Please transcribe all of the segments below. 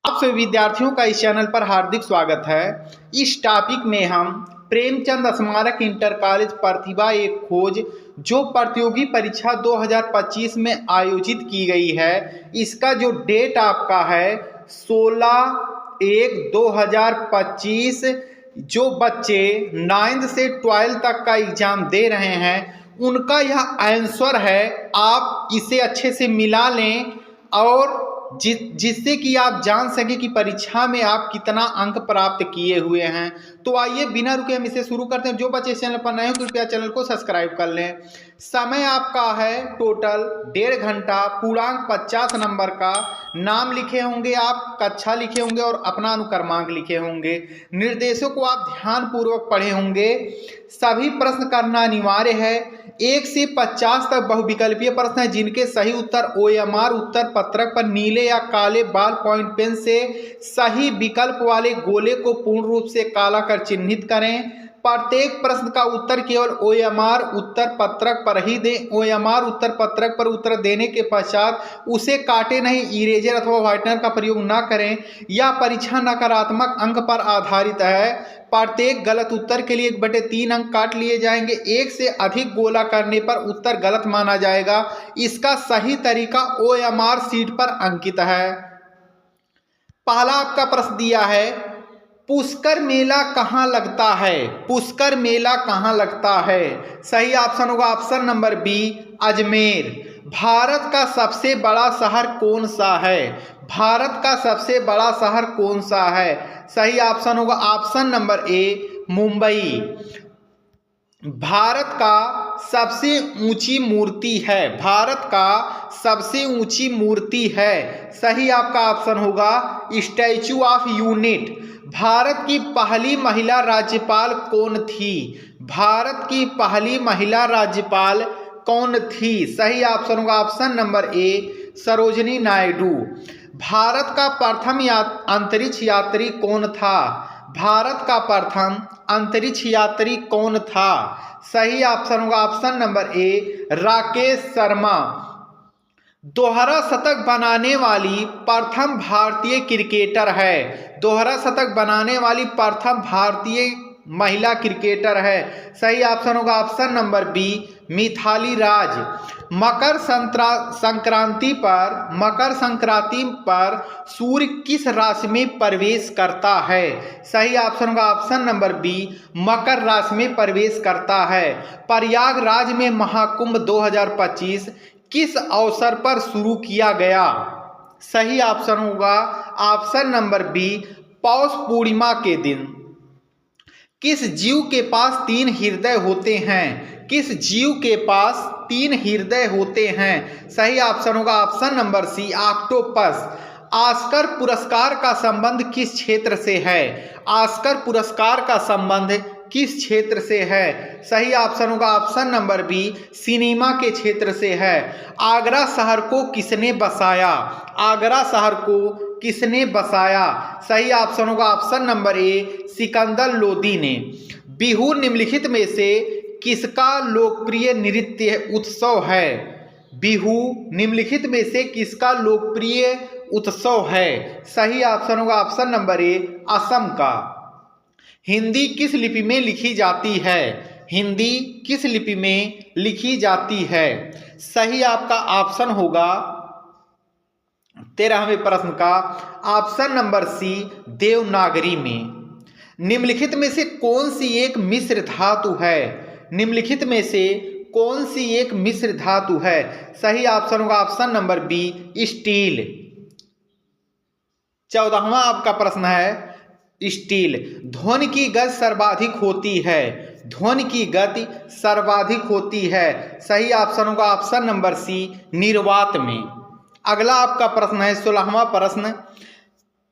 आप सभी विद्यार्थियों का इस चैनल पर हार्दिक स्वागत है। इस टॉपिक में हम प्रेमचंद स्मारक इंटर कॉलेज प्रतिभा एक खोज जो प्रतियोगी परीक्षा 2025 में आयोजित की गई है, इसका जो डेट आपका है 16/1/2025। जो बच्चे 9th से 12th तक का एग्जाम दे रहे हैं उनका यह आंसर है। आप इसे अच्छे से मिला लें और जिससे कि आप जान सकें कि परीक्षा में आप कितना अंक प्राप्त किए हुए हैं। तो आइए बिना रुके हम इसे शुरू करते हैं। जो बच्चे इस चैनल पर नए हो कृपया चैनल को सब्सक्राइब कर लें। समय आपका है टोटल 1.5 घंटा। पूर्णांक 50 नंबर का। नाम लिखे होंगे आप, कक्षा लिखे होंगे और अपना अनुक्रमांक लिखे होंगे। निर्देशों को आप ध्यानपूर्वक पढ़े होंगे। सभी प्रश्न करना अनिवार्य है। 1 से 50 तक बहुविकल्पीय प्रश्न हैं जिनके सही उत्तर OMR उत्तर पत्रक पर नीले या काले बॉल पॉइंट पेन से सही विकल्प वाले गोले को पूर्ण रूप से काला कर चिन्हित करें। प्रत्येक प्रश्न का उत्तर केवल OMR उत्तर पत्रक पर ही दें। OMR उत्तर पत्रक पर उत्तर देने के पश्चात उसे काटे नहीं, इरेजर अथवा व्हाइटनर का प्रयोग न करें। यह परीक्षा नकारात्मक अंक पर आधारित है। प्रत्येक गलत उत्तर के लिए 1/3 अंक काट लिए जाएंगे। 1 से अधिक गोला करने पर उत्तर गलत माना जाएगा। इसका सही तरीका OMR सीट पर अंकित है। पहला आपका प्रश्न दिया है, पुष्कर मेला कहाँ लगता है? पुष्कर मेला कहाँ लगता है? सही ऑप्शन होगा option number B, Ajmer. Bharat का सबसे बड़ा शहर कौन सा है? भारत का सबसे बड़ा शहर कौन सा है? सही ऑप्शन होगा option number A, Mumbai. Bharat का सबसे ऊंची मूर्ति है। भारत का सबसे ऊंची मूर्ति है। सही आपका ऑप्शन होगा स्टैचू ऑफ यूनिट। भारत की पहली महिला राज्यपाल कौन थी? भारत की पहली महिला राज्यपाल कौन थी? सही ऑप्शन होगा option number A, Sarojini Naidu. Bharat का प्रथम अंतरिक्ष यात्री कौन था? भारत का प्रथम अंतरिक्ष यात्री कौन था? सही ऑप्शन होगा option number A, Rakesh Sharma. दोहरा शतक बनाने वाली प्रथम भारतीय क्रिकेटर है। दोहरा शतक बनाने वाली प्रथम भारतीय महिला क्रिकेटर है। सही ऑप्शन होगा option number B, Mithali Raj. Makar Sankranti पर सूर्य किस राशि में प्रवेश करता है? सही ऑप्शन होगा ऑप्शन नंबर बी, मकर राशि में प्रवेश करता है। प्रयागराज में महाकुंभ 2025 किस अवसर पर शुरू किया गया? सही ऑप्शन होगा option number B, Paush Purnima के दिन। किस जीव के पास 3 हृदय होते हैं? किस जीव के पास 3 हृदय होते हैं? सही ऑप्शन होगा option number C, octopus. Oscar पुरस्कार का संबंध किस क्षेत्र से है? ऑस्कर पुरस्कार का संबंध किस क्षेत्र से है? सही ऑप्शन होगा ऑप्शन नंबर बी, सिनेमा के क्षेत्र से है। आगरा शहर को किसने बसाया? आगरा शहर को किसने बसाया? सही ऑप्शन होगा option number A, Sikandar Lodi ने। बिहू निम्नलिखित में से किसका लोकप्रिय नृत्य उत्सव है? बिहू निम्नलिखित में से किसका लोकप्रिय उत्सव है? सही ऑप्शन होगा ऑप्शन नंबर ए, असम का। हिंदी किस लिपि में लिखी जाती है? हिंदी किस लिपि में लिखी जाती है? सही आपका ऑप्शन होगा 13वें प्रश्न का ऑप्शन नंबर सी, देवनागरी में। निम्नलिखित में से कौन सी एक मिश्र धातु है? निम्नलिखित में से कौन सी एक मिश्र धातु है? सही ऑप्शन होगा ऑप्शन नंबर बी, स्टील। 14वां आपका प्रश्न है, स्टील। ध्वनि की गति सर्वाधिक होती है। ध्वनि की गति सर्वाधिक होती है। सही ऑप्शन होगा ऑप्शन नंबर सी, निर्वात में। अगला आपका प्रश्न है 16वां प्रश्न,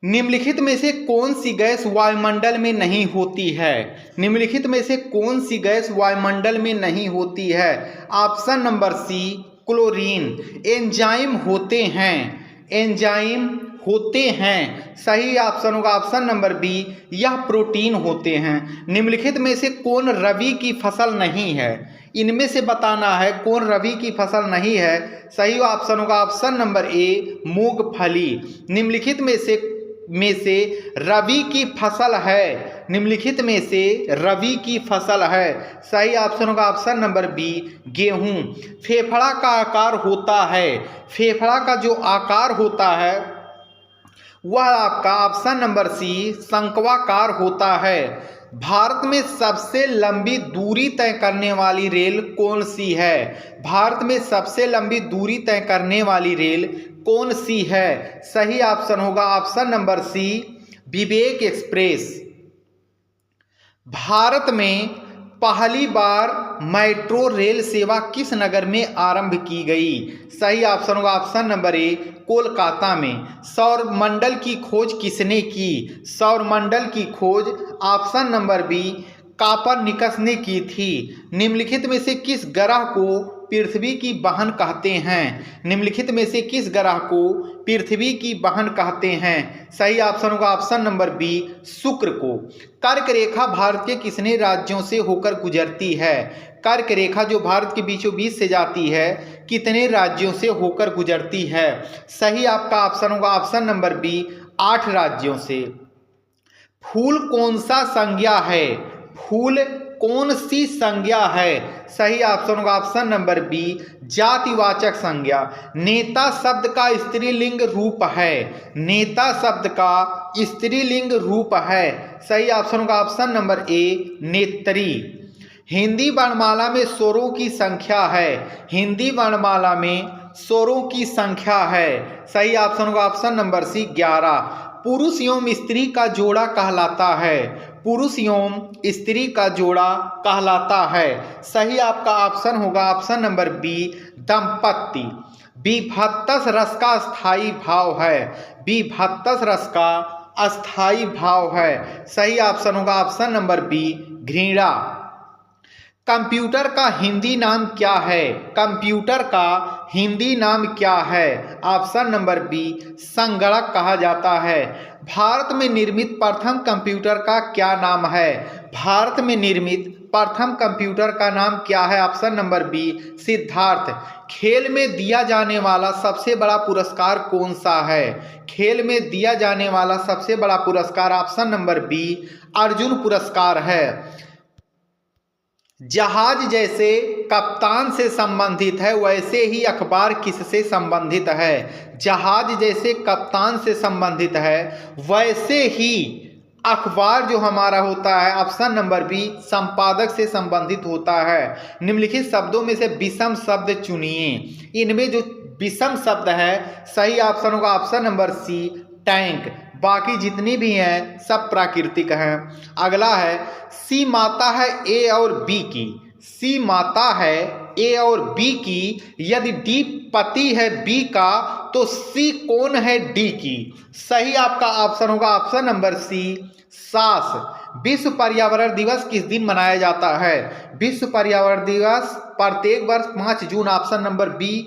निम्नलिखित में से कौन सी गैस वायुमंडल में नहीं होती है? निम्नलिखित में से कौन सी गैस वायुमंडल में नहीं होती है? Option number C, chlorine. Enzyme होते हैं। एंजाइम होते हैं। सही ऑप्शन होगा ऑप्शन नंबर बी, यह प्रोटीन होते हैं। निम्नलिखित में से कौन रबी की फसल नहीं है? इनमें से बताना है कौन रबी की फसल नहीं है। सही ऑप्शन होगा ऑप्शन नंबर ए, मूंगफली। निम्नलिखित में से में से रबी की फसल है? निम्नलिखित में से रबी की फसल है? सही ऑप्शन होगा ऑप्शन नंबर बी, गेहूं। फेफड़ा का आकार होता है, फेफड़ा का जो आकार होता है वह आपका ऑप्शन नंबर सी, शंक्वाकार होता है। भारत में सबसे लंबी दूरी तय करने वाली रेल कौन सी है? भारत में सबसे लंबी दूरी तय करने वाली रेल कौन सी है? सही ऑप्शन होगा ऑप्शन नंबर सी, विवेक एक्सप्रेस। भारत में पहली बार मेट्रो रेल सेवा किस नगर में आरंभ की गई? सही ऑप्शन होगा ऑप्शन नंबर ए, कोलकाता में। सौर मंडल की खोज किसने की? सौर मंडल की खोज ऑप्शन नंबर बी, कोपरनिकस ने की थी। निम्नलिखित में से किस ग्रह को पृथ्वी की बहन कहते हैं? निम्नलिखित में से किस ग्रह को पृथ्वी की बहन कहते हैं? सही ऑप्शन होगा ऑप्शन नंबर बी, शुक्र को। कर्क रेखा भारत के कितने राज्यों से होकर गुजरती है? कर्क रेखा जो भारत के बीचों बीच से जाती है कितने राज्यों से होकर गुजरती है? सही आपका ऑप्शन होगा ऑप्शन नंबर बी, 8 राज्यों से। फूल कौन सा संज्ञा है? फूल कौन सी संज्ञा है? सही ऑप्शन होगा ऑप्शन नंबर बी, जातिवाचक संज्ञा। नेता शब्द का स्त्रीलिंग रूप है? नेता शब्द का स्त्रीलिंग रूप है? सही ऑप्शन होगा ऑप्शन नंबर ए, नेत्री। हिंदी वर्णमाला में स्वरों की संख्या है? हिंदी वर्णमाला में स्वरों की संख्या है? सही ऑप्शन होगा ऑप्शन नंबर सी, 11। पुरुष एवं स्त्री का जोड़ा कहलाता है? पुरुष एवं स्त्री का जोड़ा कहलाता है? सही आपका ऑप्शन होगा ऑप्शन नंबर बी, दंपत्ति। बीभत्स रस का स्थायी भाव है? बीभत्स रस का अस्थाई भाव है? सही ऑप्शन होगा ऑप्शन नंबर बी, घृणा। कंप्यूटर का हिंदी नाम क्या है? कंप्यूटर का हिंदी नाम क्या है? ऑप्शन नंबर बी, संगणक कहा जाता है। भारत में निर्मित प्रथम कंप्यूटर का क्या नाम है? भारत में निर्मित प्रथम कंप्यूटर का नाम क्या है? Option number B, Siddhartha. खेल में दिया जाने वाला सबसे बड़ा पुरस्कार कौन सा है? खेल में दिया जाने वाला सबसे बड़ा पुरस्कार ऑप्शन नंबर बी, अर्जुन पुरस्कार है। जहाज जैसे कप्तान से संबंधित है वैसे ही अखबार किससे संबंधित है? जहाज जैसे कप्तान से संबंधित है वैसे ही अखबार जो हमारा होता है ऑप्शन नंबर बी, संपादक से संबंधित होता है। निम्नलिखित शब्दों में से विषम शब्द चुनिए। इनमें जो विषम शब्द है सही ऑप्शन होगा ऑप्शन नंबर सी, टैंक। बाकी जितनी भी हैं सब प्राकृतिक हैं। अगला है, सी माता है ए और बी की। सी माता है ए और बी की, यदि डी पति है बी का तो सी कौन है डी की? सही आपका ऑप्शन होगा ऑप्शन नंबर सी, सास। विश्व पर्यावरण दिवस किस दिन मनाया जाता है? विश्व पर्यावरण दिवस प्रत्येक वर्ष 5 जून ऑप्शन नंबर बी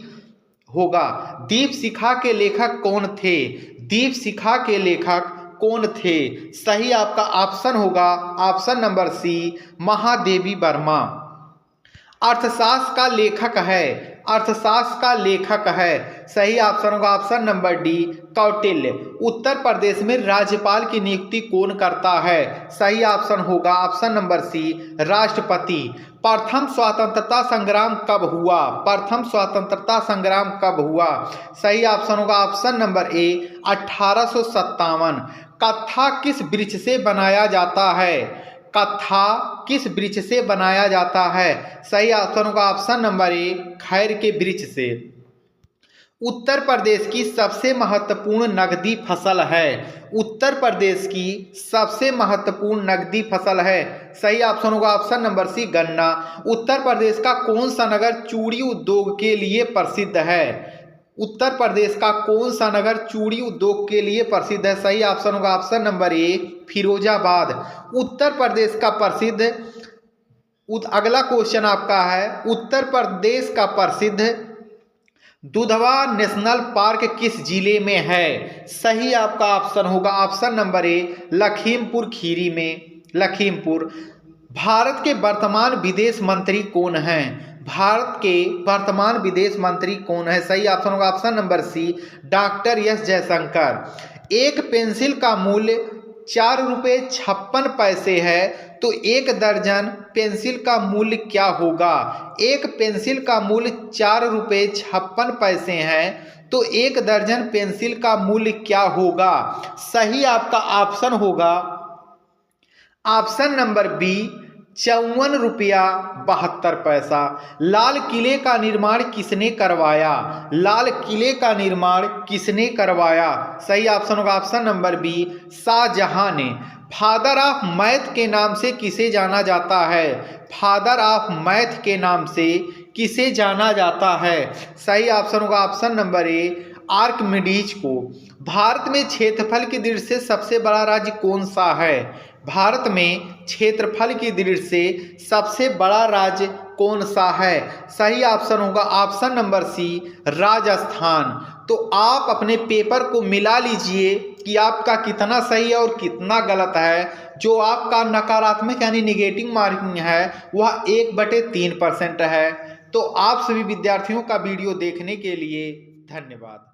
होगा। दीपशिखा के लेखक कौन थे? दीपशिखा के लेखक कौन थे? सही आपका ऑप्शन होगा option number C, Mahadevi Verma. अर्थशास्त्र का लेखक है? अर्थशास्त्र का लेखक है? सही ऑप्शन होगा option number D, Kautilya. Uttar Pradesh में राज्यपाल की नियुक्ति कौन करता है? सही ऑप्शन होगा ऑप्शन नंबर सी, राष्ट्रपति। प्रथम स्वतंत्रता संग्राम कब हुआ? प्रथम स्वतंत्रता संग्राम कब हुआ? सही ऑप्शन होगा ऑप्शन नंबर ए, 1857। कत्था किस वृक्ष से बनाया जाता है? कत्था किस वृक्ष से बनाया जाता है? सही ऑप्शन होगा ऑप्शन नंबर ए, खैर के वृक्ष से। उत्तर प्रदेश की सबसे महत्वपूर्ण नकदी फसल है? उत्तर प्रदेश की सबसे महत्वपूर्ण नकदी फसल है? सही ऑप्शन होगा ऑप्शन नंबर सी, गन्ना। उत्तर प्रदेश का कौन सा नगर चूड़ी उद्योग के लिए प्रसिद्ध है? उत्तर प्रदेश का कौन सा नगर चूड़ी उद्योग के लिए प्रसिद्ध है? सही ऑप्शन होगा option number A, Firozabad. Uttar Pradesh का प्रसिद्ध, अगला क्वेश्चन आपका है, उत्तर प्रदेश का प्रसिद्ध दुधवा नेशनल पार्क किस जिले में है? सही आपका ऑप्शन होगा option number A, Lakhimpur Kheri में, लखीमपुर। भारत के वर्तमान विदेश मंत्री कौन हैं? भारत के वर्तमान विदेश मंत्री कौन है? सही ऑप्शन होगा option number C, doctor S Jaishankar. एक पेंसिल का मूल्य 4 रुपये 56 पैसे है तो एक दर्जन पेंसिल का मूल्य क्या होगा। एक पेंसिल का मूल्य 4 रुपये 56 पैसे है तो एक दर्जन पेंसिल का मूल्य क्या होगा। सही आपका ऑप्शन होगा ऑप्शन नंबर बी 54 रुपया 72 पैसा। लाल किले का निर्माण किसने करवाया। लाल किले का निर्माण किसने करवाया। सही ऑप्शन होगा ऑप्शन नंबर बी शाहजहां ने। फादर ऑफ मैथ के नाम से किसे जाना जाता है। फादर ऑफ मैथ के नाम से किसे जाना जाता है। सही ऑप्शन होगा ऑप्शन नंबर ए आर्किमिडीज को। भारत में क्षेत्रफल की दृष्टि से सबसे बड़ा राज्य कौन सा है। भारत में क्षेत्रफल की दृष्टि से सबसे बड़ा राज्य कौन सा है। सही ऑप्शन होगा ऑप्शन नंबर सी राजस्थान। तो आप अपने पेपर को मिला लीजिए कि आपका कितना सही है और कितना गलत है। जो आपका नकारात्मक यानी निगेटिव मार्किंग है वह 1/3% है। तो आप सभी विद्यार्थियों का वीडियो देखने के लिए धन्यवाद।